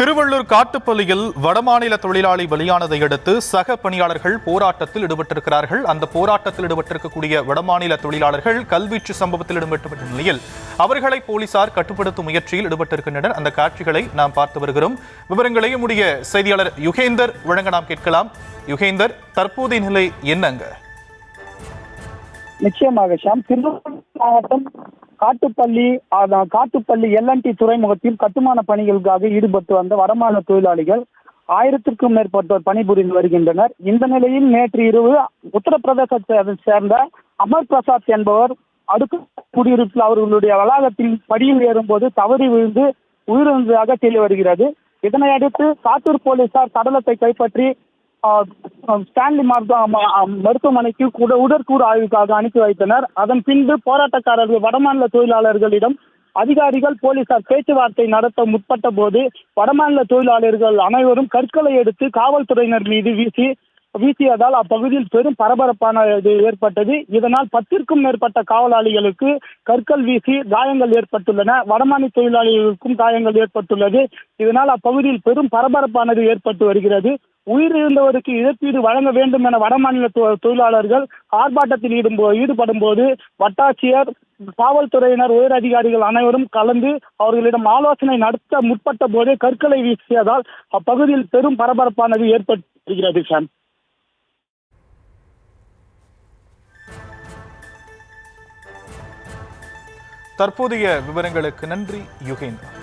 திருவள்ளூர் காட்டுப்பள்ளியில் வடமாநில தொழிலாளி பலியானதை அடுத்து சக பணியாளர்கள் போராட்டத்தில் ஈடுபட்டிருக்கிறார்கள். அந்த போராட்டத்தில் ஈடுபட்டிருக்கக்கூடிய வடமாநில தொழிலாளர்கள் கல்வீச்சு சம்பவத்தில் ஈடுபட்ட நிலையில் அவர்களை போலீசார் கட்டுப்படுத்தும் முயற்சியில் ஈடுபட்டிருக்கின்றனர். அந்த காட்சிகளை நாம் பார்த்து வருகிறோம். விவரங்களை நம்முடைய செய்தியாளர் யுகேந்தர் வழங்க நாம் கேட்கலாம். யுகேந்தர், தற்போதைய நிலை என்னங்க? நிச்சயமாக ஷாம், திருவள்ளூர் மாவட்டம் காட்டுப்பள்ளி LNT துறைமுகத்தில் கட்டுமான பணிகளுக்காக ஈடுபட்டு வந்த வடமாநில தொழிலாளிகள் 1000க்கும் மேற்பட்டோர் பணிபுரிந்து வருகின்றனர். இந்த நிலையில் நேற்று இரவு உத்தரப்பிரதேசத்தை சேர்ந்த அமர் பிரசாத் என்பவர் அடுக்கு குடியிருப்பில் அவர்களுடைய வளாகத்தில் படியில் ஏறும்போது தவறி விழுந்து உயிரிழந்ததாக தெரிய வருகிறது. இதனையடுத்து சாத்தூர் போலீசார் சடலத்தை கைப்பற்றி ஸ்டான்லி மருத்துவமனைக்கு உடற்கூறு ஆய்வுக்காக அனுப்பி வைத்தனர். அதன் பின்பு போராட்டக்காரர்கள் வடமாநில தொழிலாளர்களிடம் அதிகாரிகள் போலீசார் பேச்சுவார்த்தை நடத்த முற்பட்ட போது வடமாநில தொழிலாளர்கள் அனைவரும் கற்களை எடுத்து காவல்துறையினர் மீது வீசியதால் அப்பகுதியில் பெரும் பரபரப்பான ஏற்பட்டது. இதனால் 10க்கும் மேற்பட்ட காவலாளிகளுக்கு கற்கள் வீசி காயங்கள் ஏற்பட்டுள்ளன. வடமாநில தொழிலாளிகளுக்கும் காயங்கள் ஏற்பட்டுள்ளது. இதனால் அப்பகுதியில் பெரும் பரபரப்பானது ஏற்பட்டு வருகிறது. உயிரிழந்தவருக்கு இழப்பீடு வழங்க வேண்டும் என வடமாநில தொழிலாளர்கள் ஆர்ப்பாட்டத்தில் ஈடுபடும் போது வட்டாட்சியர், காவல்துறையினர், உயர் அதிகாரிகள் அனைவரும் கலந்து அவர்களிடம் ஆலோசனை நடத்த முற்பட்ட போதே கற்களை வீசியதால் அப்பகுதியில் பெரும் பரபரப்பானது ஏற்பட்டு வருகிறது. சார், தற்போதைய விவரங்களுக்கு நன்றி யுகேந்தர்.